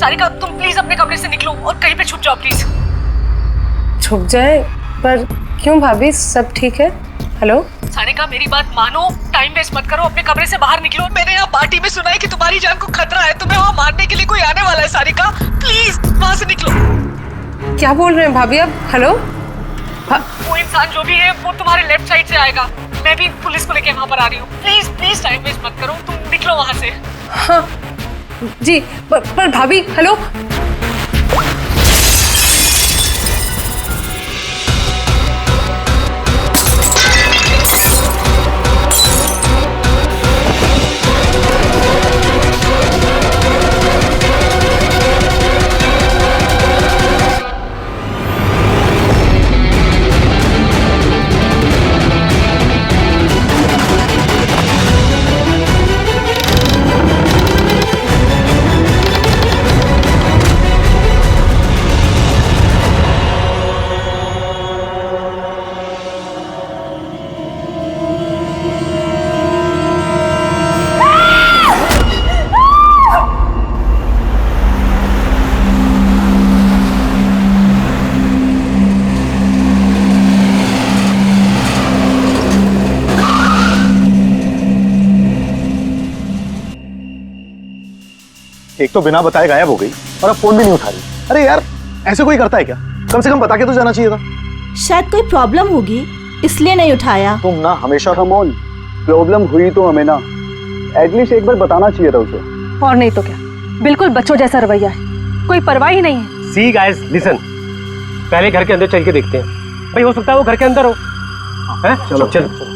सारिका तुम प्लीज अपने कमरे से निकलो और कहीं पे छुप जाओ प्लीज। छुप जाए? पर क्यों भाभी, सब ठीक है? हेलो सारिका मेरी बात मानो, टाइम वेस्ट मत करो, अपने कमरे से बाहर निकलो। मैंने यहाँ पार्टी में सुना है कि तुम्हारी जान को खतरा है, तुम्हें वहाँ मारने के लिए कोई आने वाला है। सारिका प्लीज वहाँ से निकलो। क्या बोल रहे हैं भाभी आप? हेलो वो इंसान जो भी है वो तुम्हारे लेफ्ट साइड से आएगा। मैं भी पुलिस को लेके वहाँ पर आ रही हूँ। प्लीज प्लीज टाइम वेस्ट मत करो, तुम निकलो वहाँ से। हाँ जी, पर भाभी हेलो। एक तो बिना बताए गायब हो गई और अब फोन भी नहीं उठा रही। अरे यार, ऐसे कोई करता है क्या? कम से कम बता के तो जाना चाहिए था। शायद कोई प्रॉब्लम होगी इसलिए नहीं उठाया। तुम ना हमेशा कमोल, प्रॉब्लम हुई तो हमें ना एटलीस्ट एक बार बताना चाहिए था उसे। और नहीं तो क्या, बिल्कुल बच्चों जैसा रवैया है, कोई परवाह ही नहीं है। सी गाइस लिसन, पहले घर के अंदर चल के देखते हैं। भाई हो सकता है वो घर के अंदर हो। हैं? चलो चलो।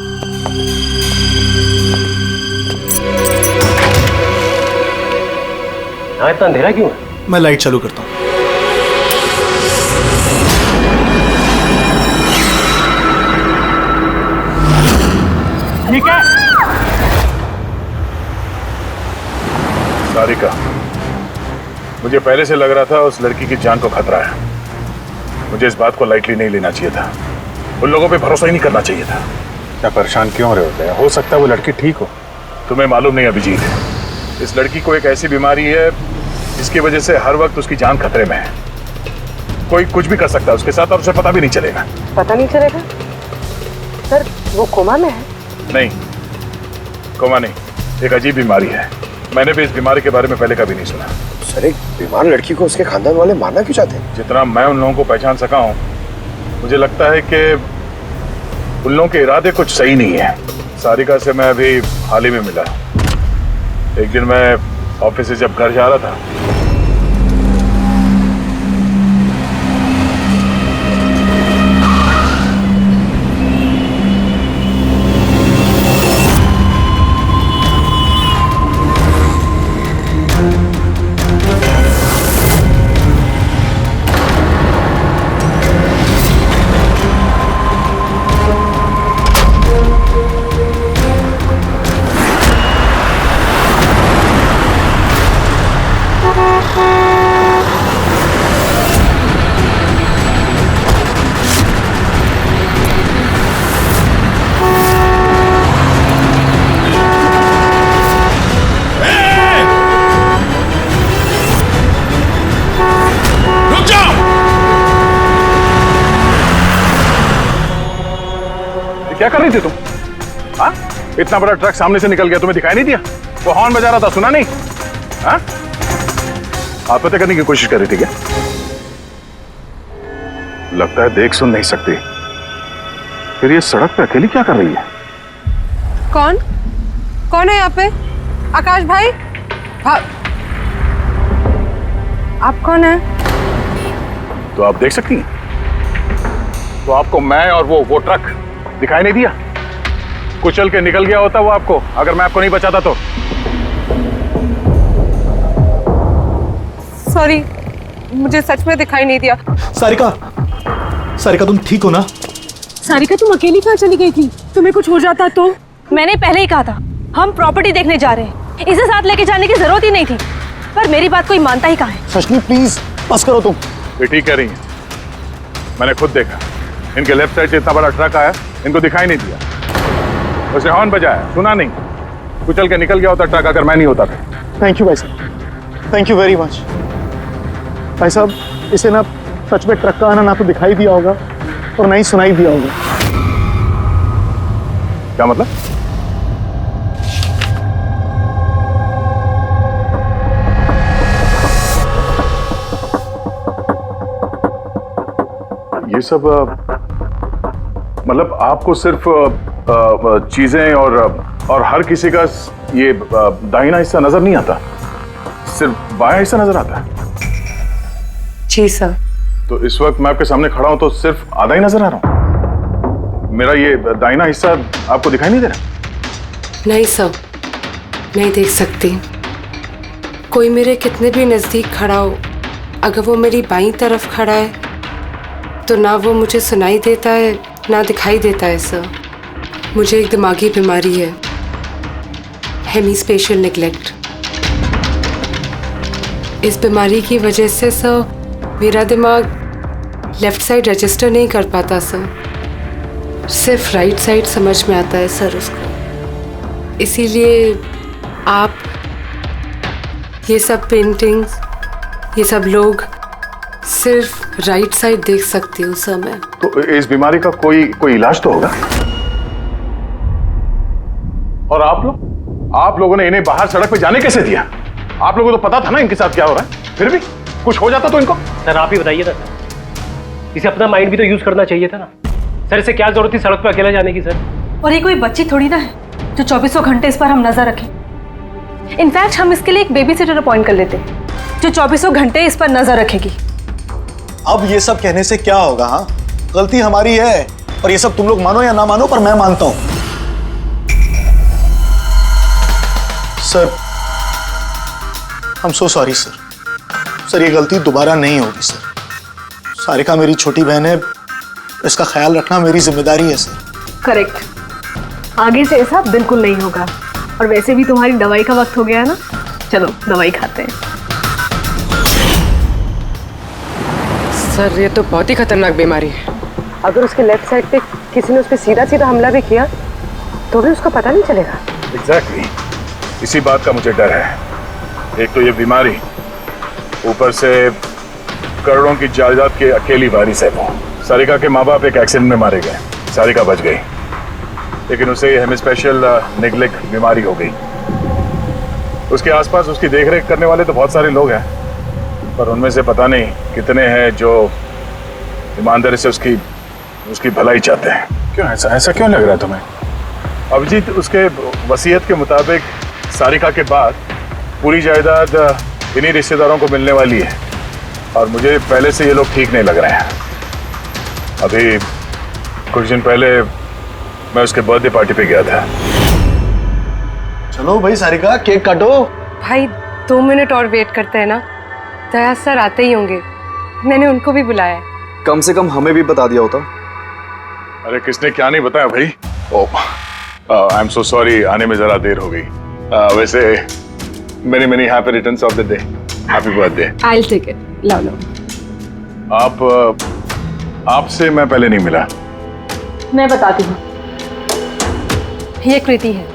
हाँ इतना अंधेरा क्यों है? मैं लाइट चालू करता हूँ। ठीक है। सारिका, मुझे पहले से लग रहा था उस लड़की की जान को खतरा है। मुझे इस बात को लाइटली नहीं लेना चाहिए था, उन लोगों पे भरोसा ही नहीं करना चाहिए था। क्या परेशान क्यों रहे होते हैं? हो सकता है वो लड़की ठीक हो। तुम्हें मालूम नहीं अभिजीत, इस लड़की को एक ऐसी बीमारी है जिसकी वजह से हर वक्त उसकी जान खतरे में है। कोई कुछ भी कर सकता है उसके साथ और उसे पता भी नहीं चलेगा। पता नहीं चलेगा? सर वो कोमा में है? नहीं, कोमा नहीं, एक अजीब बीमारी है। मैंने भी इस बीमारी के बारे में पहले कभी नहीं सुना। सर, एक बीमार लड़की को उसके खानदान वाले मारना क्यों चाहते हैं? जितना मैं उन लोगों को पहचान सका हूँ, मुझे लगता है कि उन लोगों के इरादे कुछ सही नहीं है। सारिका से मैं अभी हाल ही में मिला। एक दिन मैं ऑफिस से जब घर जा रहा था, क्या कर रही थी तुम? हाँ, इतना बड़ा ट्रक सामने से निकल गया, तुम्हें दिखाई नहीं दिया? वो हॉर्न बजा रहा था, सुना नहीं? हाँ, आत्महत्या करने की कोशिश कर रही थी क्या? लगता है देख सुन नहीं सकती। फिर ये सड़क पे अकेली क्या कर रही है? कौन कौन है यहाँ पे? आकाश भाई? आप कौन है? तो आप देख सकती हैं? तो आपको मैं और वो ट्रक दिखाई नहीं दिया? कुचल के निकल गया होता वो आपको, अगर मैं आपको नहीं बचाता तो। सॉरी, मुझे सच में दिखाई नहीं दिया। सारिका, सारिका तुम ठीक हो ना? सारिका तुम अकेली कहाँ चली गई थी? तुम्हें कुछ हो जाता तो? मैंने पहले ही कहा था हम प्रॉपर्टी देखने जा रहे हैं, इसे साथ लेके जाने की जरूरत ही नहीं थी, पर मेरी बात कोई मानता ही कहाँ है। सचनी प्लीज बस करो तुम। ये ठीक कह रही हैं, मैंने खुद देखा। इनके लेफ्ट साइड से इतना बड़ा ट्रक आया, इनको दिखाई नहीं दिया। उसे हॉर्न बजाया, सुना नहीं। कुचल के निकल गया होता ट्रक अगर मैं नहीं होता था। थैंक यू भाई साहब, थैंक यू वेरी मच। भाई साहब, इसे ना सच में ट्रक का आना ना तो दिखाई दिया होगा और ना ही सुनाई दिया होगा। क्या मतलब? ये सब मतलब आपको सिर्फ चीजें और हर किसी का ये दाहिना हिस्सा नजर नहीं आता, सिर्फ बायां हिस्सा नजर आता है। जी सर। तो इस वक्त मैं आपके सामने खड़ा हूं तो सिर्फ आधा ही नजर आ रहा हूं। मेरा ये दाहिना हिस्सा आपको दिखाई नहीं दे रहा? नहीं सर, नहीं देख सकती। कोई मेरे कितने भी नजदीक खड़ा हो, अगर वो मेरी बाईं तरफ खड़ा है तो ना वो मुझे सुनाई देता है ना दिखाई देता है सर। मुझे एक दिमागी बीमारी है, हेमीस्पेशियल नेग्लेक्ट। इस बीमारी की वजह से सर मेरा दिमाग लेफ्ट साइड रजिस्टर नहीं कर पाता सर, सिर्फ राइट साइड समझ में आता है सर उसको। इसीलिए आप ये सब पेंटिंग्स, ये सब लोग सिर्फ राइट साइड देख सकती हूँ सर मैं। तो इस बीमारी का कोई इलाज तो होगा? और आप लोगों ने इन्हें बाहर सड़क पे जाने कैसे दिया? आप लोगों को तो पता था ना इनके साथ क्या हो रहा है, फिर भी कुछ हो जाता तो इनको। सर आप ही बताइए ना सर, इसे अपना माइंड भी तो यूज करना चाहिए था ना सर। इसे क्या जरूरत थी सड़क पे अकेला जाने की सर? और ये कोई बच्ची थोड़ी ना है जो 24 घंटे इस पर हम नजर रखें। इनफैक्ट हम इसके लिए एक बेबी सिटर अपॉइंट कर लेते जो 24 घंटे इस पर नजर रखेगी। अब ये सब कहने से क्या होगा? हाँ, गलती हमारी है और ये सब तुम लोग मानो या ना मानो पर मैं मानता हूं। Sir, I am so sorry sir. Sir ये गलती दोबारा नहीं होगी सर। सारिका मेरी छोटी बहन है, इसका ख्याल रखना मेरी जिम्मेदारी है सर। करेक्ट, आगे से ऐसा बिल्कुल नहीं होगा। और वैसे भी तुम्हारी दवाई का वक्त हो गया है ना, चलो दवाई खाते हैं। सर ये तो बहुत ही खतरनाक बीमारी है। अगर उसके लेफ्ट साइड पे किसी ने उस पर सीधा सीधा हमला भी किया तो भी उसका पता नहीं चलेगा। एग्जैक्टली, इसी बात का मुझे डर है। एक तो ये बीमारी, ऊपर से करोड़ों की जायदाद के अकेली वारिस है वो। सारिका के माँ बाप एक एक्सीडेंट में मारे गए, सारिका बच गई, लेकिन उसे हेमीस्पेशियल नेग्लेक्ट बीमारी हो गई। उसके आसपास उसकी देखरेख करने वाले तो बहुत सारे लोग हैं, पर उनमें से पता नहीं कितने हैं जो ईमानदारी से उसकी भलाई चाहते हैं। क्यों ऐसा क्यों लग रहा है तुम्हें? अभिजीत, उसके वसीयत के मुताबिक सारिका के बाद पूरी जायदाद इन्हीं रिश्तेदारों को मिलने वाली है, और मुझे पहले से ये लोग ठीक नहीं लग रहे हैं। अभी कुछ दिन पहले मैं उसके बर्थडे पार्टी पे गया था। चलो भाई सारिका, केक काटो। भाई 2 मिनट और वेट करते हैं ना, दया सर आते ही होंगे। मैंने उनको भी बुलाया है। कम से कम हमें भी बता दिया होता। अरे किसने क्या नहीं बताया भाई। ओह, आई एम सो सॉरी, आने में जरा देर हो गई। वैसे many happy returns of the day, happy birthday. I will take it, लो लो। आपसे मैं पहले नहीं मिला। मैं बताती हूँ, ये कृति है।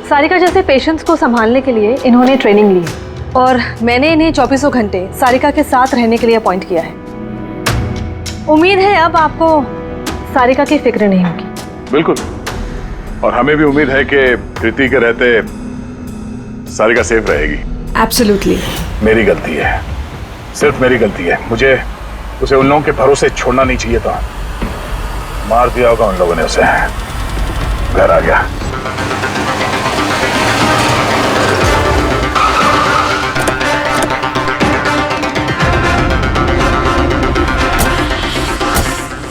सारिका जैसे पेशेंट्स को संभालने के लिए इन्होंने ट्रेनिंग ली है और मैंने इन्हें 24 घंटे सारिका के साथ रहने के लिए अपॉइंट किया है। उम्मीद है अब आपको सारिका की फिक्र नहीं होगी। बिल्कुल, और हमें भी उम्मीद है कि कृति के रहते सारिका सेफ रहेगी। एब्सोल्युटली। मेरी गलती है, सिर्फ मेरी गलती है। मुझे उसे उन लोगों के भरोसे छोड़ना नहीं चाहिए था। मार दिया होगा उन लोगों ने उसे। घर आ गया।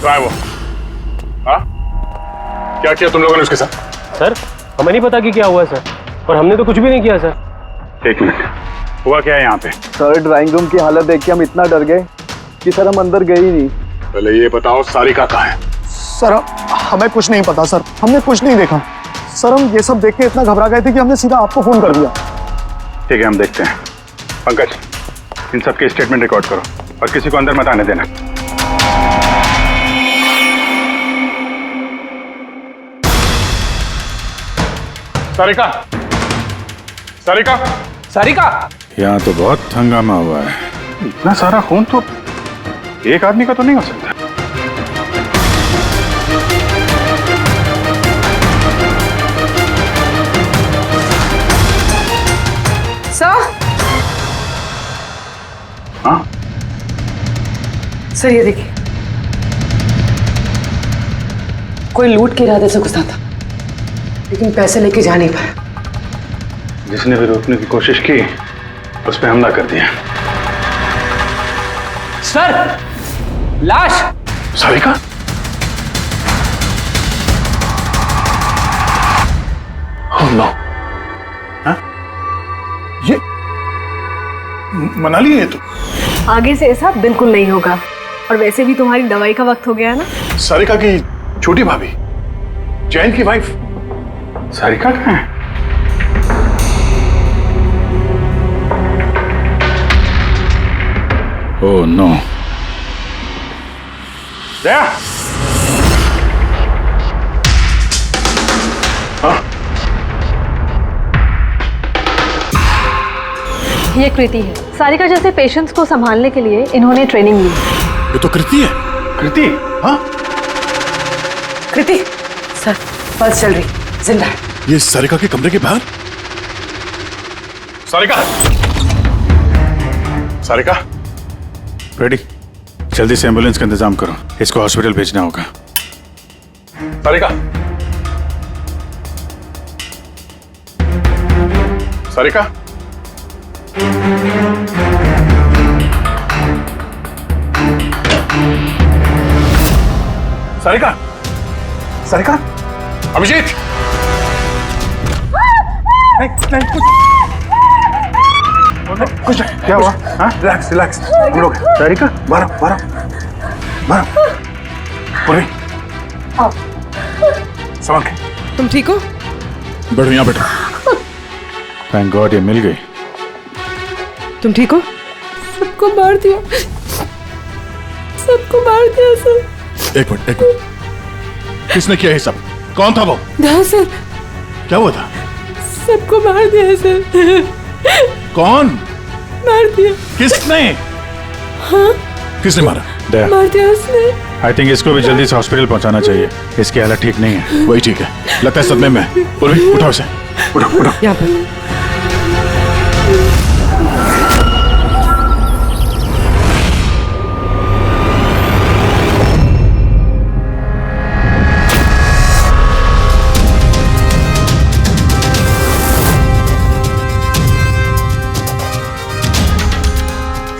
कहाँ है वो? हाँ? क्या किया तुम लोगों ने उसके साथ? सर हमें नहीं पता कि क्या हुआ है सर, और हमने तो कुछ भी नहीं किया सर। एक मिनट, हुआ क्या है यहाँ पे? सर ड्राइंग रूम की हालत देख के हम इतना डर गए कि सर हम अंदर गए ही नहीं। पहले ये बताओ सारिका कहाँ है? सर हमें कुछ नहीं पता सर, हमने कुछ नहीं देखा सर। हम ये सब देख के इतना घबरा गए थे कि हमने सीधा आपको फोन कर दिया। ठीक है, हम देखते हैं। पंकज, इन सब के स्टेटमेंट रिकॉर्ड करो और किसी को अंदर मत आने देना। सारिका, सारिका, सारिका, यहाँ तो बहुत हंगामा हुआ है। इतना सारा खून तो एक आदमी का तो नहीं हो सकता। सर हाँ सर ये देखिए, कोई लूट के इरादे से घुसा था लेकिन पैसे लेके जा नहीं पाया। जिसने भी रोकने की कोशिश की उस पर हमला कर दिया। सर लाश। सारिका? Oh no! हाँ? ये मनाली है तो? आगे से ऐसा बिल्कुल नहीं होगा, और वैसे भी तुम्हारी दवाई का वक्त हो गया है ना। सारिका की छोटी भाभी, जैन की वाइफ। सारिका कहाँ है? Oh no! जया! हाँ? ये कृति है। सारिका जैसे पेशेंट्स को संभालने के लिए इन्होंने ट्रेनिंग ली। ये तो कृति है। कृति? हाँ? कृति सर, पल्स चल रही, जिंदा है। ये सारिका के कमरे के बाहर? सारिका! सारिका! रेडी, जल्दी से एम्बुलेंस का इंतजाम करो, इसको हॉस्पिटल भेजना होगा। सारिका! सारिका! सारिका! सारिका! अभिजीत! नहीं, कुछ नहीं। क्या हुआ? हाँ? Relax, relax. हम लोग सारिका, बारह। पूरी संभाल के। तुम ठीक हो? बैठो यहाँ बैठो। थैंक गॉड ये मिल गई। तुम ठीक हो? सबको मार दिया सर। एक मिनट। किसने किया ये सब? कौन था वो? हाँ सर, क्या हुआ था? सबको मार दिया सर। कौन मार दिया? किसने? हाँ? किसने मारा? दया, मार दिया उसने। आई थिंक इसको भी जल्दी से हॉस्पिटल पहुंचाना चाहिए। इसकी हालत ठीक नहीं है। वही ठीक है, लगता है सदमे में है। पूर्वी उठाओ इसे, उठाओ। यहाँ पर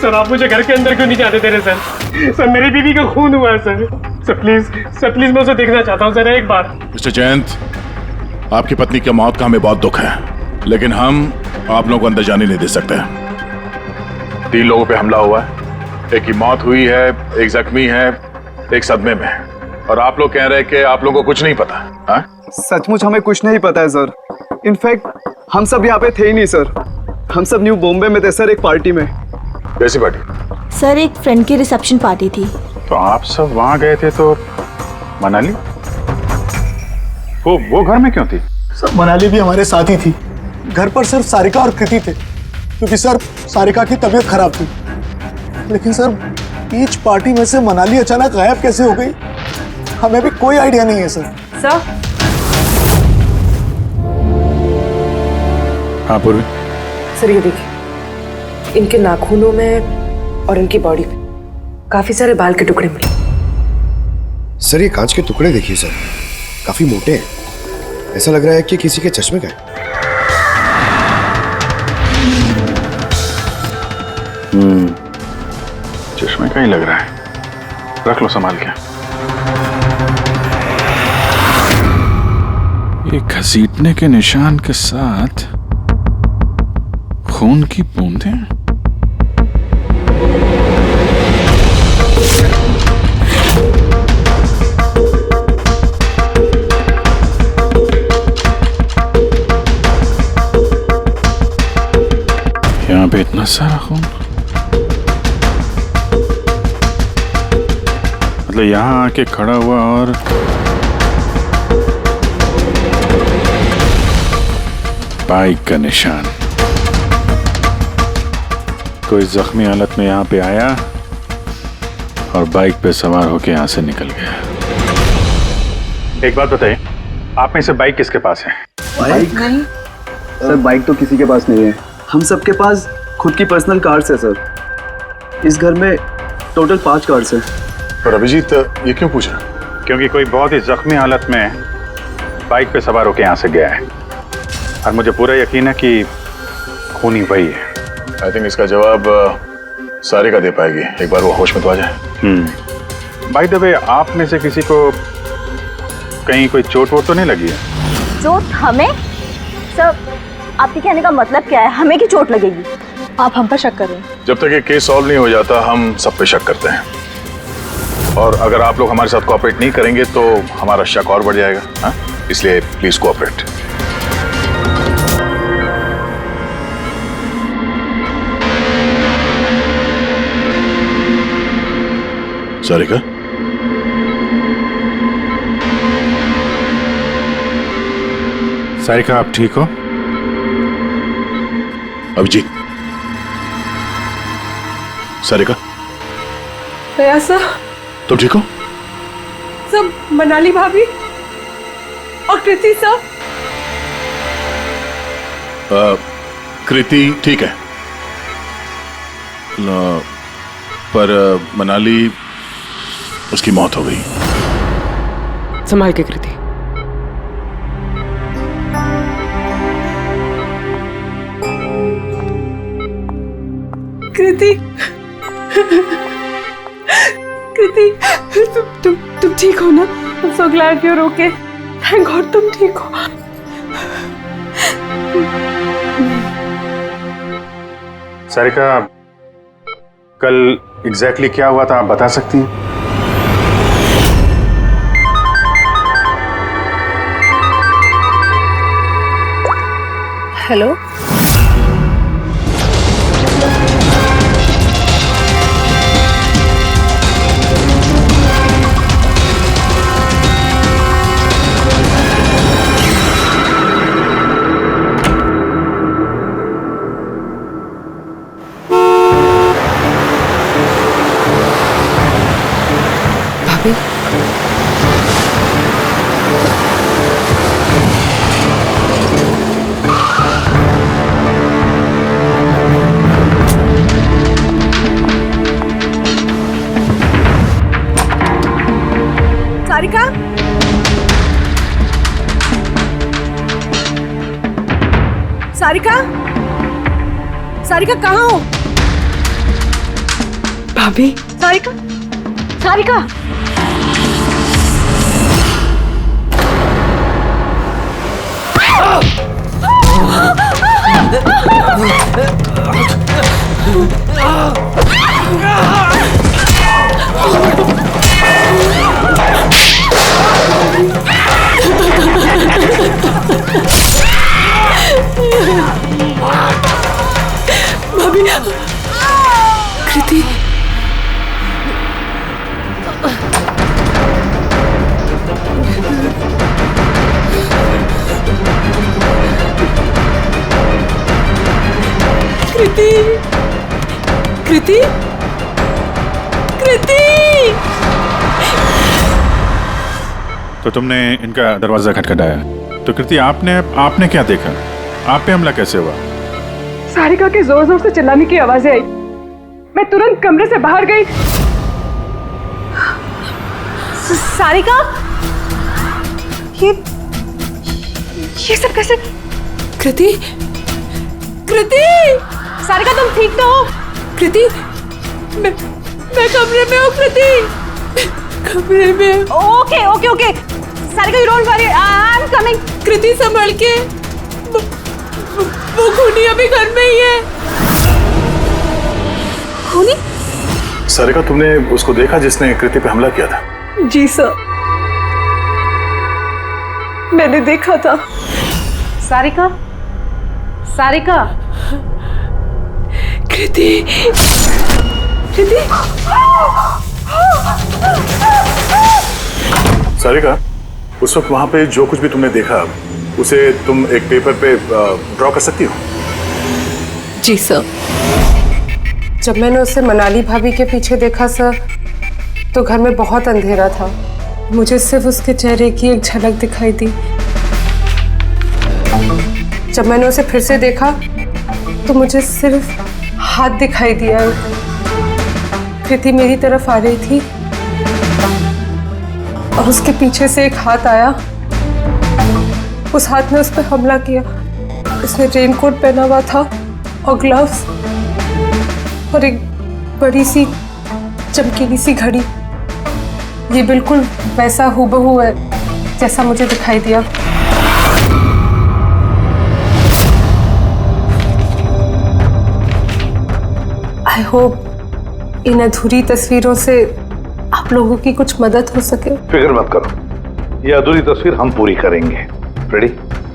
सर आप मुझे घर के अंदर क्यों नहीं जाने दे रहे सर? सर मेरी बीवी का खून हुआ है सर प्लीज मैं उसे देखना चाहता हूँ सर एक बार। मिस्टर जयंत, आपकी पत्नी की मौत का हमें बहुत दुख है, लेकिन हम आप लोगों को अंदर जाने नहीं दे सकते। 3 लोगों पे हमला हुआ है, एक की मौत हुई है, एक जख्मी है, एक सदमे में है, और आप लोग कह रहे हैं कि आप लोगों को कुछ नहीं पता। हाँ? सचमुच हमें कुछ नहीं पता है सर। इनफैक्ट हम सब यहाँ पे थे ही नहीं सर। हम सब न्यू बॉम्बे में थे सर, एक पार्टी में। कैसी पार्टी? सर एक फ्रेंड की रिसेप्शन पार्टी थी। तो आप सब वहां गए थे तो मनाली वो घर में क्यों थी? सर मनाली भी हमारे साथ ही थी। घर पर सिर्फ सारिका और कृति थे, क्योंकि सर सारिका की तबीयत खराब थी। लेकिन सर बीच पार्टी में से मनाली अचानक गायब कैसे हो गई, हमें भी कोई आइडिया नहीं है सर। सर हाँ पूर्वी। सर ये देखिए, इनके नाखूनों में और इनकी बॉडी पे काफी सारे बाल के टुकड़े मिले। सर ये कांच के टुकड़े देखिए सर, काफी मोटे हैं। ऐसा लग रहा है कि किसी के चश्मे का है। चश्मे का ही लग रहा है। रख लो संभाल के। ये घसीटने के निशान के साथ खून की बूंदें। यहाँ पे इतना सारा खून, मतलब यहाँ आके खड़ा हुआ और बाइक का निशान। कोई जख्मी हालत में यहाँ पे आया और बाइक पे सवार होके यहाँ से निकल गया। एक बात बताइए, आप में से बाइक किसके पास है? बाइक नहीं सर, बाइक तो किसी के पास नहीं है। हम सबके पास खुद की पर्सनल कार्स है सर। इस घर में टोटल 5 कार्स है। पर अभिजीत ये क्यों पूछ रहा? क्योंकि कोई बहुत ही जख्मी हालत में बाइक पे सवार होके यहाँ से गया है और मुझे पूरा यकीन है कि खूनी वही है। आई थिंक इसका जवाब सारिका दे पाएगी, एक बार वो होश में तो आ जाए। बाय द वे, आप में से किसी को कहीं कोई चोट वोट तो नहीं लगी है? चोट हमें? सर, आपके कहने का मतलब क्या है? हमें की चोट लगेगी? आप हम पर शक कर रहे हैं? जब तक ये केस सॉल्व नहीं हो जाता हम सब पे शक करते हैं, और अगर आप लोग हमारे साथ कोऑपरेट नहीं करेंगे तो हमारा शक और बढ़ जाएगा। हाँ, इसलिए प्लीज कोऑपरेट। सारिका, सारिका आप ठीक हो? अभिजीत, सारिका दया सर, तुम ठीक हो? सब मनाली भाभी और कृति सर। कृति ठीक है, पर मनाली, उसकी मौत हो गई। संभाल के कृति। कृति, कृति, तुम ठीक हो ना? I'm so glad you're okay. Thank God तुम ठीक हो। सारिका, कल एग्जैक्टली क्या हुआ था आप बता सकती हैं? हेलो, भाभी, सारिका, सारिका, सारिका कहाँ हो? भाभी, सारिका, सारिका, भाभी, कृति, कृति, कृति, कृति। तो तुमने इनका दरवाजा खटखटाया, तो कृति आपने क्या देखा? आप पे हमला कैसे हुआ? सारिका के जोर जोर से चिल्लाने की आवाजें आई। मैं तुरंत कमरे से बाहर गई। सारिका, ये सब कैसे? कृति, कृति, सारिका तुम ठीक तो हो? कृति, मैं कमरे में हूँ। कृति, कमरे में। Okay okay okay, Sarika you don't worry, I am coming. Kriti संभल के, वो खूनी अभी घर में ही है। खूनी? सारिका, तुमने उसको देखा जिसने कृति पे हमला किया था? जी सर, मैंने देखा था। सारिका, सारिका, कृति, कृति, सारिका, उस वक्त वहां पे जो कुछ भी तुमने देखा उसे तुम एक पेपर पे ड्रॉ कर सकती हो? जी सर। जब मैंने उसे मनाली भाभी के पीछे देखा सर, तो घर में बहुत अंधेरा था। मुझे सिर्फ उसके चेहरे की एक झलक दिखाई दी। जब मैंने उसे फिर से देखा तो मुझे सिर्फ हाथ दिखाई दिया। कृति मेरी तरफ आ रही थी और उसके पीछे से एक हाथ आया। उस हाथ ने उस पर हमला किया। उसने रेनकोट पहना हुआ था और ग्लव्स और एक बड़ी सी चमकीली सी घड़ी। ये बिल्कुल वैसा हूबहू है जैसा मुझे दिखाई दिया। आई होप इन अधूरी तस्वीरों से आप लोगों की कुछ मदद हो सके। फिक्र मत करो, ये अधूरी तस्वीर हम पूरी करेंगे। रेडी?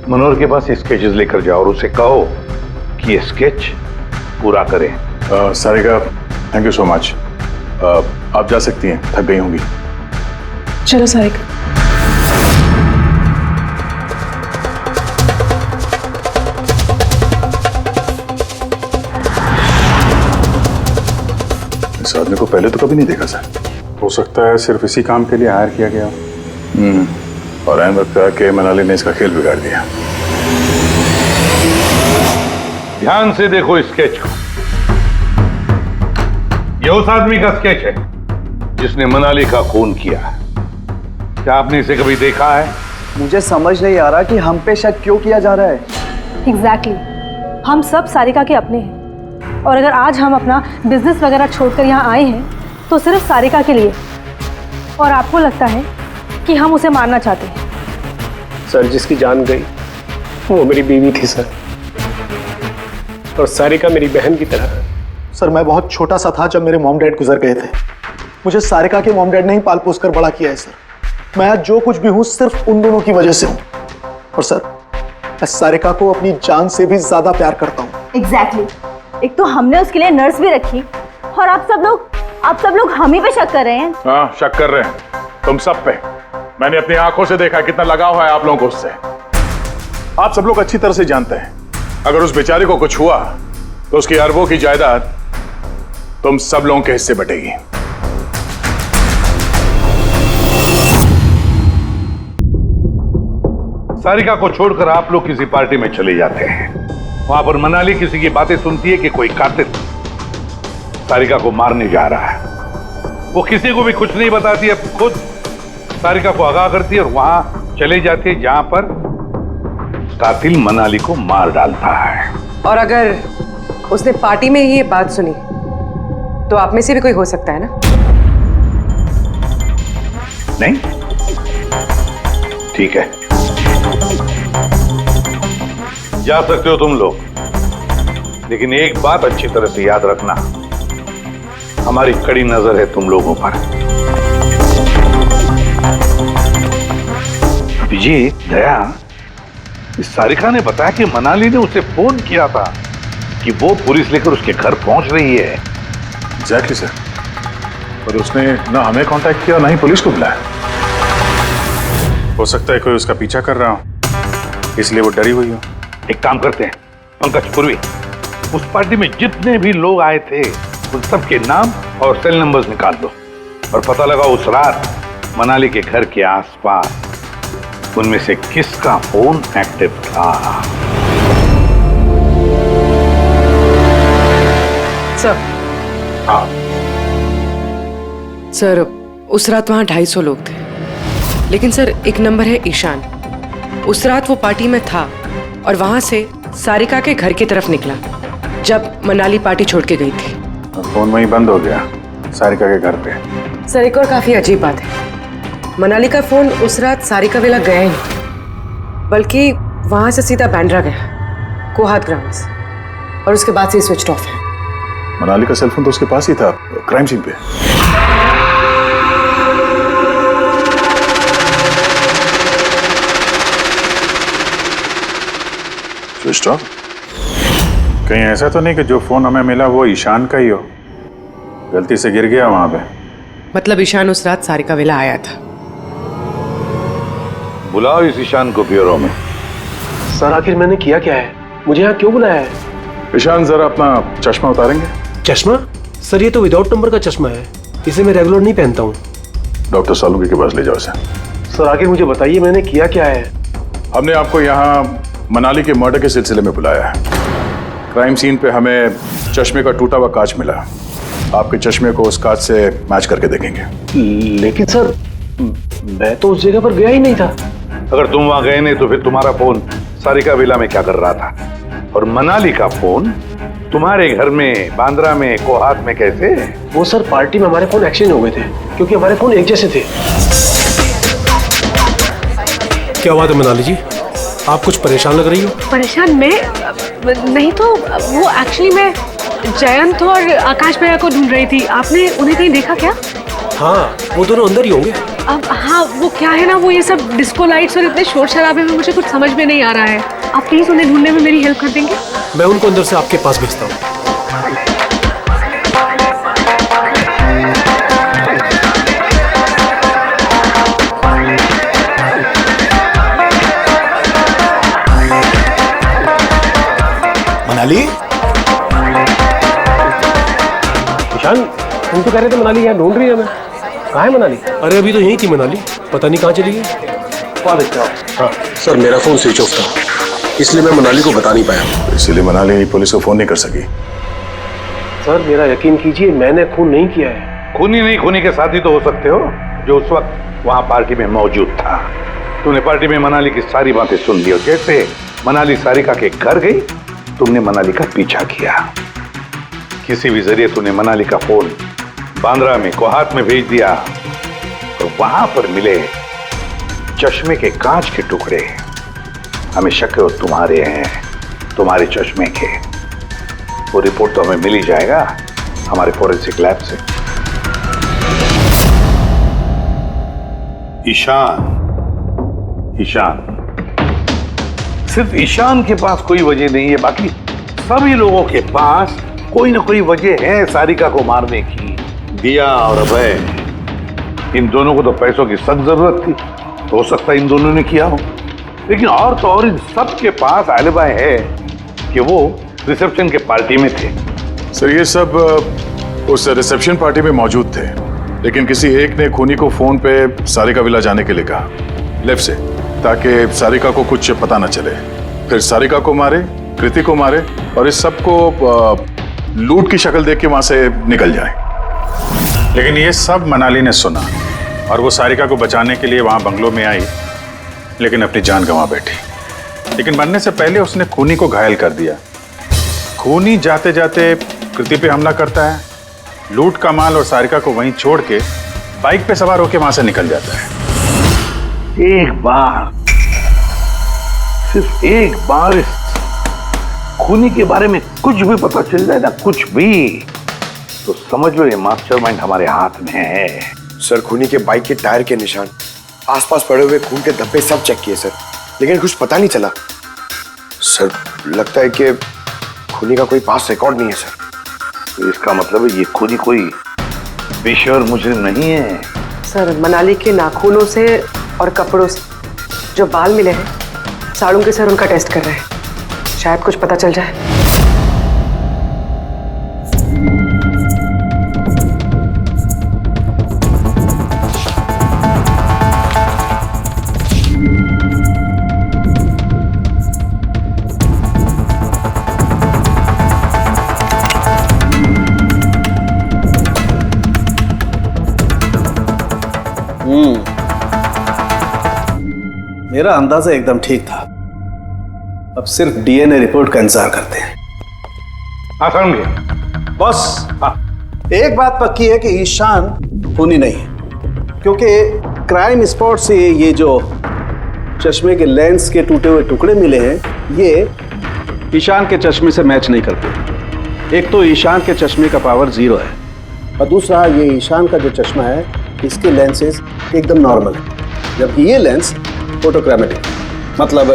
मनोहर के पास स्केचेस लेकर जाओ और उसे कहो कि ये स्केच पूरा करे। Sarika, thank you so much. आप जा सकती हैं, थक गई होंगी। चलो सारिका। इस आदमी को पहले तो कभी नहीं देखा सर। हो सकता है सिर्फ इसी काम के लिए हायर किया गया। और ऐन वक्त आके मनाली ने इसका खेल बिगाड़ दिया। ध्यान से देखो इस स्केच को। ये उस आदमी का स्केच है जिसने मनाली का खून किया है। क्या आपने इसे कभी देखा है? मुझे समझ नहीं आ रहा कि हम पे शक क्यों किया जा रहा है। एग्जैक्टली, हम सब सारिका के अपने हैं और अगर आज हम अपना बिजनेस वगैरह छोड़कर यहाँ आए हैं तो सिर्फ सारिका के लिए। और आपको लगता है कि हम उसे मारना चाहते हैं? सर, जिसकी जान गई वो मेरी बीवी थी सर, और सारिका मेरी बहन की तरह है। सर, मैं बहुत छोटा सा था जब मेरे मॉम डैड गुजर गए थे। मुझे सारिका के मॉम डैड ने ही पाल पोस कर बड़ा किया है सर। मैं आज जो कुछ भी हूं सिर्फ उन दोनों की वजह से हूं। और सर, मैं सारिका को अपनी जान से भी ज्यादा प्यार करता हूं। एग्जैक्टली। एक तो हमने उसके लिए नर्स भी रखी और आप सब लोग हम ही पे शक कर रहे हैं। हाँ, शक कर रहे हैं तुम सब पे। मैंने अपनी आंखों से देखा कितना लगाव है आप लोगों को उससे। आप सब लोग अच्छी तरह से जानते हैं अगर उस बेचारे को कुछ हुआ तो उसकी अरबों की जायदाद तुम सब लोगों के हिस्से बटेगी। सारिका को छोड़कर आप लोग किसी पार्टी में चले जाते हैं। वहां पर मनाली किसी की बातें सुनती है कि कोई कातिल सारिका को मारने जा रहा है। वो किसी को भी कुछ नहीं बताती है, खुद सारिका को आगाह करती है और वहां चले जाती है जहां पर कातिल मनाली को मार डालता है। और अगर उसने पार्टी में ही ये बात सुनी तो आप में से भी कोई हो सकता है ना? नहीं? ठीक है, जा सकते हो तुम लोग, लेकिन एक बात अच्छी तरह से याद रखना, हमारी कड़ी नजर है तुम लोगों पर। विजय, दया, इस सारिका ने बताया कि मनाली ने उसे फोन किया था कि वो पुलिस लेकर उसके घर पहुंच रही है। एग्जैक्टली सर, पर उसने ना हमें कांटेक्ट किया ना ही पुलिस को बुलाया। हो सकता है कोई उसका पीछा कर रहा हो, इसलिए वो डरी हुई हो। एक काम करते हैं पंकज, पूर्वी, उस पार्टी में जितने भी लोग आए थे उन सबके नाम और सेल नंबर्स निकाल लो और पता लगा उस रात मनाली के घर के आसपास उनमें से किसका फोन एक्टिव था। सर, हाँ सर, उस रात वहाँ 250 लोग थे, लेकिन सर एक नंबर है ईशान। उस रात वो पार्टी में था और वहाँ से सारिका के घर की तरफ निकला जब मनाली पार्टी छोड़ के गई थी। फोन वहीं बंद हो गया सारिका के घर पे। सर, एक और काफी अजीब बात है, मनाली का फोन उस रात सारिका विला गया ही नहीं, बल्कि वहाँ से सीधा बैंड्रा गया, कोहात ग्राउंड्स, और उसके बाद से स्विच ऑफ है। मनाली का सेलफोन तो उसके पास ही था क्राइम सीन पे। Switch off? कहीं ऐसा तो नहीं कि जो फोन हमें मिला वो ईशान का ही हो, गलती से गिर गया वहां पे? मतलब ईशान उस रात सारिका विला आया था। बुलाओ इस ईशान को ब्यूरो में। सर, आखिर मैंने किया क्या है? मुझे यहाँ क्यों बुलाया है? ईशान, जरा अपना चश्मा उतारेंगे? चश्मा? सर ये तो विदाउट नंबर का चश्मा है, इसे मैं रेगुलर नहीं पहनता हूँ। डॉक्टर सालुंके के पास ले जाओ इसे। सर आगे मुझे बताइए मैंने किया क्या है? हमने आपको यहाँ मनाली के मर्डर के सिलसिले में बुलाया है। क्राइम सीन पे हमें चश्मे का टूटा हुआ कांच मिला। आपके चश्मे को उस कांच से मैच करके देखेंगे। लेकिन सर मैं तो उस जगह पर गया ही नहीं था। अगर तुम वहां गए नहीं तो फिर तुम्हारा फोन सारिका विला में क्या कर रहा था? और मनाली का फोन तुम्हारे घर में, बांद्रा में, कोहात में कैसे? वो सर पार्टी में हमारे फोन एक्सचेंज हो गए थे, क्योंकि हमारे फोन एक जैसे थे। क्या बात है मनाली जी, आप कुछ परेशान लग रही हो? परेशान मैं नहीं तो वो एक्चुअली मैं जयंत और आकाश भैया को ढूंढ रही थी। आपने उन्हें कहीं देखा क्या? हाँ वो दोनों अंदर ही होंगे। अब हाँ वो क्या है ना, वो ये सब डिस्को लाइट्स और इतने शोर शराबे में मुझे कुछ समझ में नहीं आ रहा है। आप प्लीज उन्हें ढूंढने में मेरी हेल्प कर देंगे? मैं उनको अंदर से आपके पास भेजता हूँ। मनाली, ईशान तुम तो कह रहे थे मनाली यहाँ ढूंढ रही है। मैं कहाँ है मनाली? अरे अभी तो यहीं थी मनाली, पता नहीं कहाँ चली गई। हाँ सर मेरा फोन स्विच ऑफ था, इसलिए मैं मनाली को बता नहीं पाया। इसीलिए मनाली पुलिस को फोन नहीं कर सकी। सर मेरा यकीन कीजिए मैंने खून नहीं किया है। खूनी नहीं, खूनी के साथी तो हो सकते हो जो उस वक्त वहां पार्टी में मौजूद था। तुमने पार्टी में मनाली की सारी बातें सुन ली और जैसे मनाली सारिका के घर गई तुमने मनाली का पीछा किया। किसी भी जरिए तुमने मनाली का फोन बांद्रा में, कोहात में भेज दिया और वहां पर मिले चश्मे के कांच के टुकड़े हमें शक है वो तुम्हारे हैं, तुम्हारे चश्मे के। वो रिपोर्ट तो हमें मिल ही जाएगा हमारे फोरेंसिक लैब से। ईशान, सिर्फ ईशान के पास कोई वजह नहीं है, बाकी सभी लोगों के पास कोई ना कोई वजह है सारिका को मारने की। दिया और अभय, इन दोनों को तो पैसों की सख्त जरूरत थी, तो हो सकता है इन दोनों ने किया हो। लेकिन और तो और इन सब के पास एलिबाई है कि वो रिसेप्शन के पार्टी में थे। सर ये सब उस रिसेप्शन पार्टी में मौजूद थे, लेकिन किसी एक ने खूनी को फोन पे सारिका विला जाने के लिए कहा लेफ्ट से, ताकि सारिका को कुछ पता न चले। फिर सारिका को मारे, कृति को मारे और इस सब को लूट की शक्ल देख के वहां से निकल जाए। लेकिन ये सब मनाली ने सुना और वो सारिका को बचाने के लिए वहां बंगलों में आई, लेकिन अपनी जान गंवा बैठी। लेकिन मरने से पहले उसने खूनी को घायल कर दिया। खूनी जाते जाते कृति पे हमला करता है, लूट का माल और सारिका को वहीं छोड़ के बाइक पे सवार होकर वहां से निकल जाता है। एक बार, सिर्फ एक बार इस खूनी के बारे में कुछ भी पता चल जाए ना, कुछ भी, तो समझ लो ये मास्टरमाइंड हमारे हाथ में है। सर खूनी के बाइक के टायर के निशान, आसपास पड़े हुए खून के धब्बे सब चेक किए सर, लेकिन कुछ पता नहीं चला। सर लगता है कि खूनी का कोई पास रिकॉर्ड नहीं है सर। तो इसका मतलब है ये खूनी कोई पेशेवर मुजरिम नहीं है। सर मनाली के नाखूनों से और कपड़ों से जो बाल मिले हैं, साड़ों सर उनका टेस्ट कर रहे हैं, शायद कुछ पता चल जाए। मेरा अंदाजा एकदम ठीक था। अब सिर्फ डीएनए रिपोर्ट का इंतजार करते हैं। हाँ समझे बॉस। हाँ एक बात पक्की है कि ईशान खूनी नहीं है, क्योंकि क्राइम स्पॉट से ये जो चश्मे के लेंस के टूटे हुए टुकड़े मिले हैं ये ईशान के चश्मे से मैच नहीं करते। एक तो ईशान के चश्मे का पावर 0 है और दूसरा ये ईशान का जो चश्मा है इसके लेंसेज एकदम नॉर्मल है, जबकि ये लेंस फोटोक्रोमेटिक, मतलब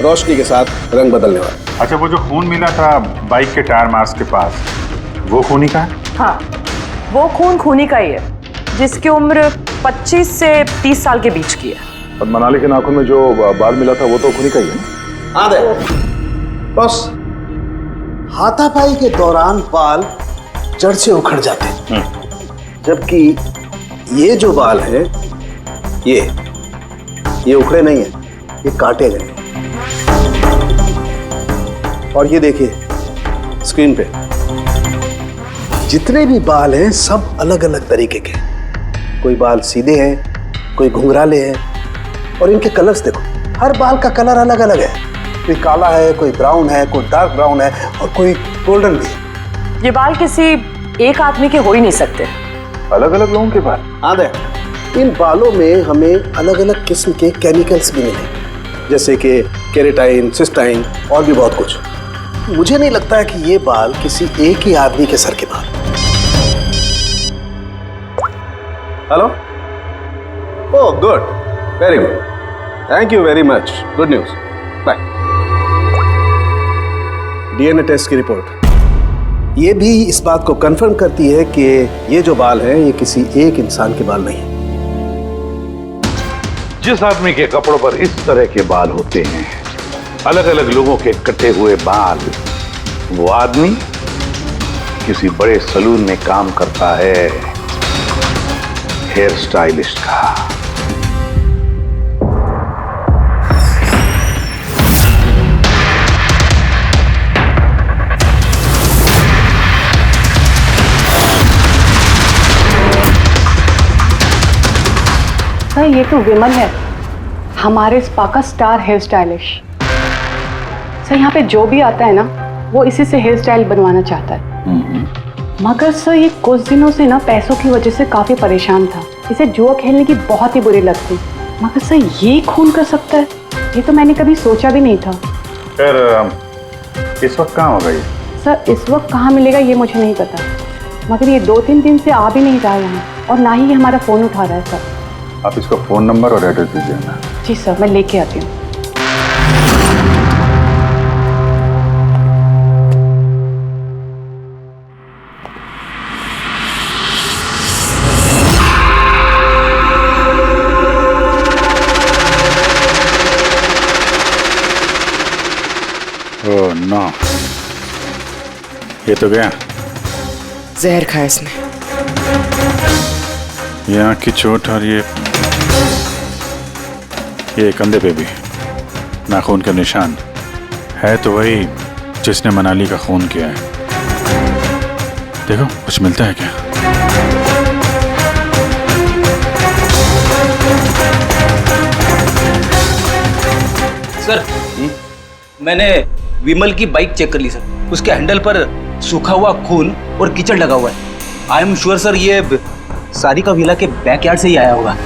रोशनी के साथ रंग बदलने वाला। अच्छा वो जो खून मिला था बाइक के टायर मार्क्स के पास, वो खूनी का है? हाँ वो खून खूनी का ही है, जिसकी उम्र 25 से 30 साल के बीच की है। और मनाली के नाखून में जो बाल मिला था वो तो खूनी का ही है। हाँ बस हाथापाई के दौरान बाल जड़ से उखड़ जाते हैं, जबकि ये जो बाल है ये उखड़े नहीं है, ये काटे गए। और ये देखिए स्क्रीन पे जितने भी बाल हैं सब अलग अलग तरीके के। कोई बाल सीधे हैं, कोई घुंघराले हैं, और इनके कलर्स देखो, हर बाल का कलर अलग अलग है। कोई काला है, कोई ब्राउन है, कोई डार्क ब्राउन है, और कोई गोल्डन भी है। ये बाल किसी एक आदमी के हो ही नहीं सकते। अलग अलग लोगों के बाल? हाँ देख, इन बालों में हमें अलग अलग किस्म के केमिकल्स भी मिले, जैसे कि केराटिन, सिस्टाइन और भी बहुत कुछ। मुझे नहीं लगता है कि ये बाल किसी एक ही आदमी के सर के बाल। Hello? Oh good, very good, thank you very much, good news, bye. DNA test की रिपोर्ट ये भी इस बात को कंफर्म करती है कि ये जो बाल हैं ये किसी एक इंसान के बाल नहीं। जिस आदमी के कपड़ों पर इस तरह के बाल होते हैं, अलग अलग लोगों के कटे हुए बाल, वो आदमी किसी बड़े सलून में काम करता है, हेयर स्टाइलिस्ट का। सर ये तो विमल है, हमारे स्पा का स्टार हेयर स्टाइलिश। सर यहाँ पे जो भी आता है ना वो इसी से हेयर स्टाइल बनवाना चाहता है। मगर सर ये कुछ दिनों से ना पैसों की वजह से काफी परेशान था। इसे जुआ खेलने की बहुत ही बुरी लत थी। मगर सर ये खून कर सकता है, ये तो मैंने कभी सोचा भी नहीं था। फिर इस वक्त कहाँ होगा ये? सर इस वक्त कहाँ मिलेगा ये मुझे नहीं पता, मगर ये 2-3 दिन से आ भी नहीं रहा है यहाँ, और ना ही ये हमारा फोन उठा रहा है। सर आप इसको फोन नंबर और एड्रेस दीजिए ना। जी सर, मैं लेके आती हूँ। ओह नो, ये तो गया। जहर खाया इसने। ये आँख की चोट और ये कंधे पे भी नाखून का निशान है, तो वही जिसने मनाली का खून किया है। देखो कुछ मिलता है क्या? सर मैंने विमल की बाइक चेक कर ली सर, उसके हैंडल पर सूखा हुआ खून और कीचड़ लगा हुआ है। आई एम श्योर सर ये सारिका विला के बैकयार्ड से ही आया होगा।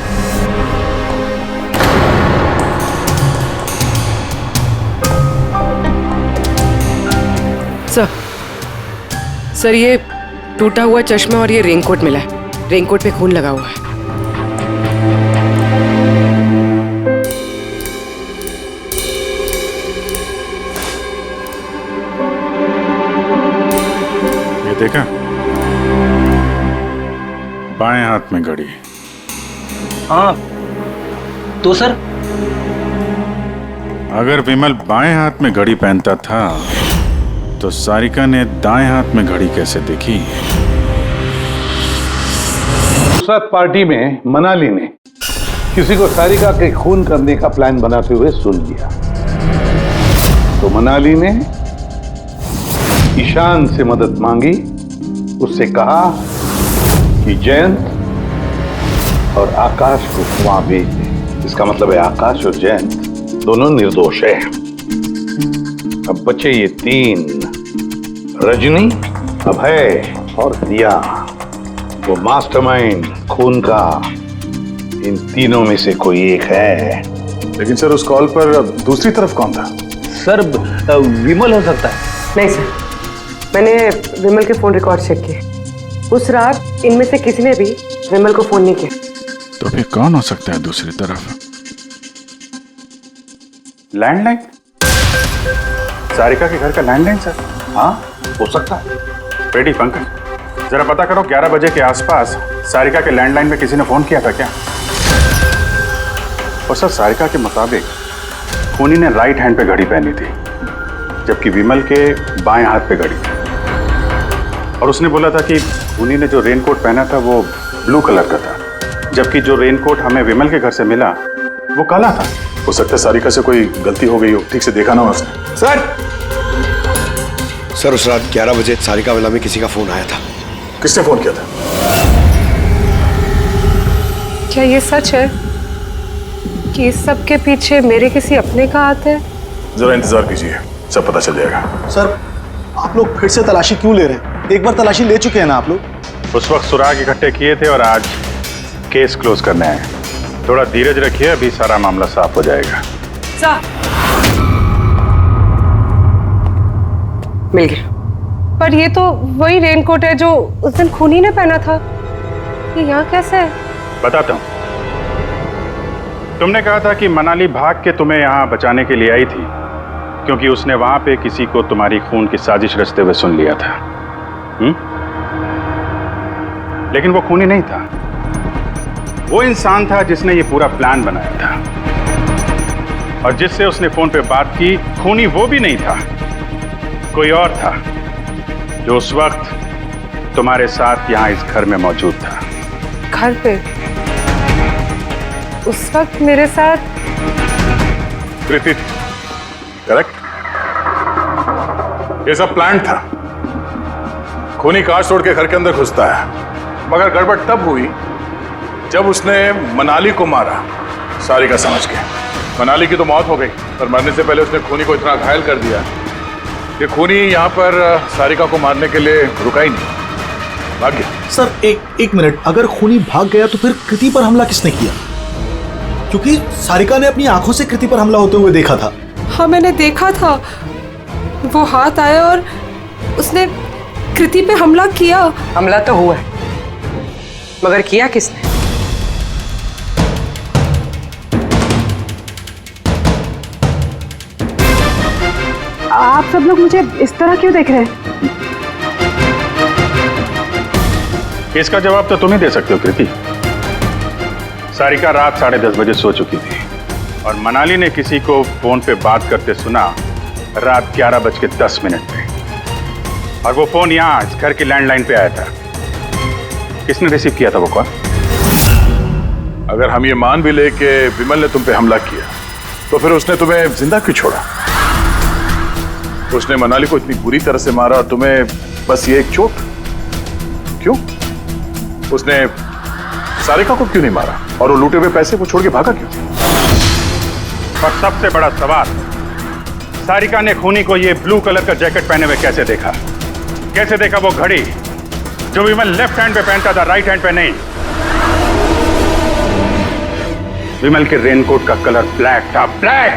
सर ये टूटा हुआ चश्मा और ये रेनकोट मिला है। रेनकोट पे खून लगा हुआ है। ये देखा, बाएं हाथ में घड़ी। हाँ तो सर अगर विमल बाएं हाथ में घड़ी पहनता था तो सारिका ने दाएं हाथ में घड़ी कैसे देखी? उस रात पार्टी में मनाली ने किसी को सारिका के खून करने का प्लान बनाते हुए सुन लिया, तो मनाली ने ईशान से मदद मांगी। उससे कहा कि जयंत और आकाश को वहां भेज दे। इसका मतलब है आकाश और जयंत दोनों निर्दोष है। अब बचे ये 3, रजनी, अभय और दिया। वो मास्टरमाइंड खून का इन तीनों में से कोई एक है। लेकिन सर उस कॉल पर दूसरी तरफ कौन था? सर विमल हो सकता है। नहीं सर, मैंने विमल के फोन रिकॉर्ड चेक किए। उस रात इनमें से किसी ने भी विमल को फोन नहीं किया। तो फिर कौन हो सकता है दूसरी तरफ? लैंडलाइन? सारिका के घर का लैंडलाइन सर? हाँ हो सकता है। पेडी पंकज, जरा पता करो 11 बजे के आसपास सारिका के लैंडलाइन में किसी ने फोन किया था क्या? और सर सारिका के मुताबिक खूनी ने राइट हैंड पे घड़ी पहनी थी, जबकि विमल के बाएं हाथ पे घड़ी थी। और उसने बोला था कि खूनी ने जो रेनकोट पहना था वो ब्लू कलर का था, जबकि जो रेनकोट हमें विमल के घर से मिला वो काला था। हो सकता है सारिका से कोई गलती हो गई हो, ठीक से देखा ना उसने। सर उस रात 11 बजे सारिका विला में किसी का फोन आया था। किसने फोन किया था? क्या ये सच है कि इस सब के पीछे मेरे किसी अपने का हाथ है? जरा इंतजार कीजिए, सब पता चल जाएगा। सर आप लोग फिर से तलाशी क्यों ले रहे हैं? एक बार तलाशी ले चुके हैं ना आप लोग। उस वक्त सुराग इकट्ठे किए थे और आज केस क्लोज करने आए। थोड़ा धीरज रखिए, अभी सारा मामला साफ हो जाएगा। मिल गया। पर ये तो वही रेनकोट है जो उस दिन खूनी ने पहना था। ये यहाँ कैसे है? बताता हूँ। तुमने कहा था कि मनाली भाग के तुम्हें यहाँ बचाने के लिए आई थी, क्योंकि उसने वहां पे किसी को तुम्हारी खून की साजिश रचते हुए सुन लिया था। लेकिन वो खूनी नहीं था, वो इंसान था जिसने ये पूरा प्लान बनाया था। और जिससे उसने फोन पे बात की, खूनी वो भी नहीं था, कोई और था जो उस वक्त तुम्हारे साथ यहां इस घर में मौजूद था। घर पे? उस वक्त मेरे साथ कृति, करेक्ट? ये सब प्लान था। खूनी कांच तोड़ के घर के अंदर घुसता है, मगर गड़बड़ तब हुई जब उसने मनाली को मारा, सारिका समझ के। मनाली की तो मौत हो गई, पर मरने से पहले उसने खूनी को इतना घायल कर दिया कि खूनी यहाँ पर सारिका को मारने के लिए रुका ही नहीं, भाग गया। सर एक मिनट, अगर खूनी भाग गया तो फिर कृति पर हमला किसने किया? क्योंकि सारिका ने अपनी आंखों से कृति पर हमला होते हुए देखा था। हाँ मैंने देखा था, वो हाथ आया और उसने कृति पे हमला किया। हमला तो हुआ है, मगर किया किसने? आप सब लोग मुझे इस तरह क्यों देख रहे हैं? इसका जवाब तो तुम ही दे सकते हो कृति। सारिका रात 10:30 बजे सो चुकी थी और मनाली ने किसी को फोन पे बात करते सुना रात 11:10 पे, और वो फोन यहाँ इस घर की लैंडलाइन पे आया था। किसने रिसीव किया था वो कॉल? अगर हम ये मान भी ले कि विमल ने तुम पे हमला किया, तो फिर उसने तुम्हें जिंदा क्यों छोड़ा? उसने मनाली को इतनी बुरी तरह से मारा और तुम्हें बस ये एक चोट क्यों? उसने सारिका को क्यों नहीं मारा और वो लूटे हुए पैसे को छोड़ के भागा क्यों? और सबसे बड़ा सवाल, सारिका ने खूनी को ये ब्लू कलर का जैकेट पहने हुए कैसे देखा? कैसे देखा वो घड़ी जो विमल लेफ्ट हैंड पे पहनता था, राइट हैंड पे नहीं? विमल के रेनकोट का कलर ब्लैक था, ब्लैक।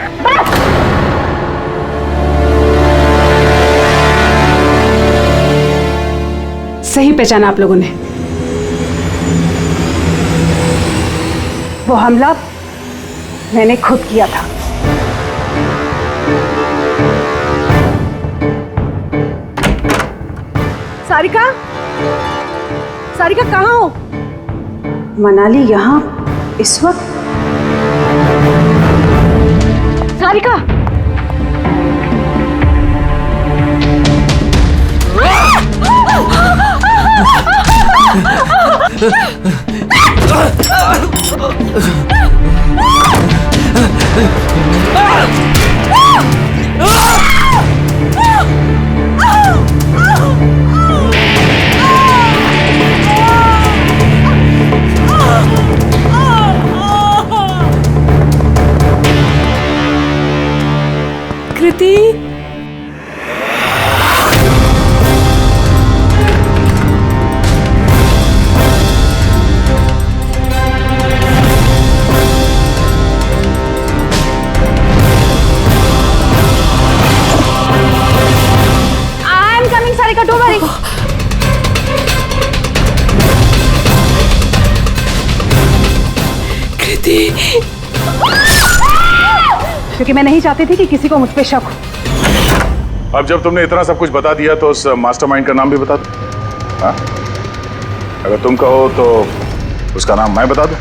सही पहचाना आप लोगों ने। वो हमला मैंने खुद किया था। सारिका, सारिका कहाँ हो? मनाली यहाँ इस वक्त? सारिका! कृति, क्योंकि मैं नहीं चाहती थी कि किसी को मुझ पे शक हो। अब जब तुमने इतना सब कुछ बता दिया तो उस मास्टरमाइंड का नाम भी बता दो। हाँ? अगर तुम कहो तो उसका नाम मैं बता दूं,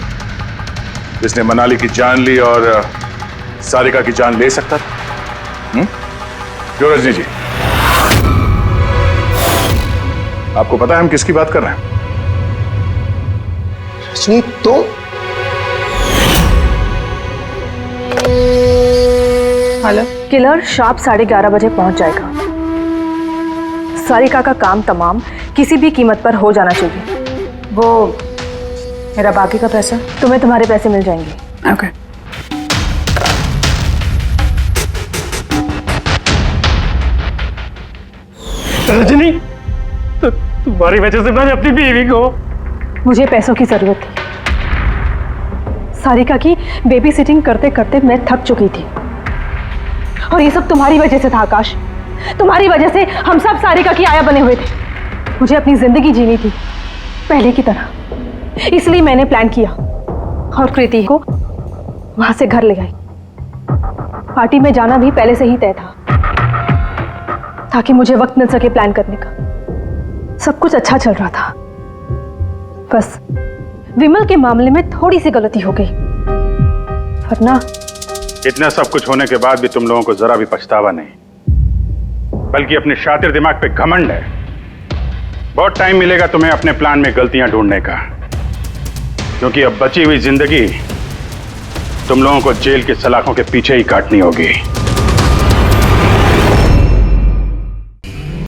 जिसने मनाली की जान ली और सारिका की जान ले सकता था। क्यों रजनी जी? आपको पता है हम किसकी बात कर रहे हैं? रजनी तो हेलो, किलर शार्प 11:30 बजे पहुंच जाएगा। सारिका का काम तमाम किसी भी कीमत पर हो जाना चाहिए। वो मेरा बाकी का पैसा? तुम्हें तुम्हारे पैसे मिल जाएंगे। ओके। रजनी, तो तुम्हारी वजह से मैंने अपनी बीवी को। मुझे पैसों की जरूरत थी। सारिका की बेबी सिटिंग करते करते मैं थक चुकी थी, और ये सब तुम्हारी वजह से था आकाश। तुम्हारी वजह से हम सब सारिका की आया बने हुए थे। मुझे अपनी जिंदगी जीनी थी पहले की तरह, इसलिए मैंने प्लान किया और कृति को वहां से घर ले आई। पार्टी में जाना भी पहले से ही तय था, ताकि मुझे वक्त मिल सके प्लान करने का। सब कुछ अच्छा चल रहा था, बस विमल के मामले में थोड़ी सी गलती हो गई, वरना इतना सब कुछ होने के बाद भी तुम लोगों को जरा भी पछतावा नहीं, बल्कि अपने शातिर दिमाग पे घमंड है। बहुत टाइम मिलेगा तुम्हें अपने प्लान में गलतियां ढूंढने का, क्योंकि अब बची हुई जिंदगी तुम लोगों को जेल की सलाखों के पीछे ही काटनी होगी।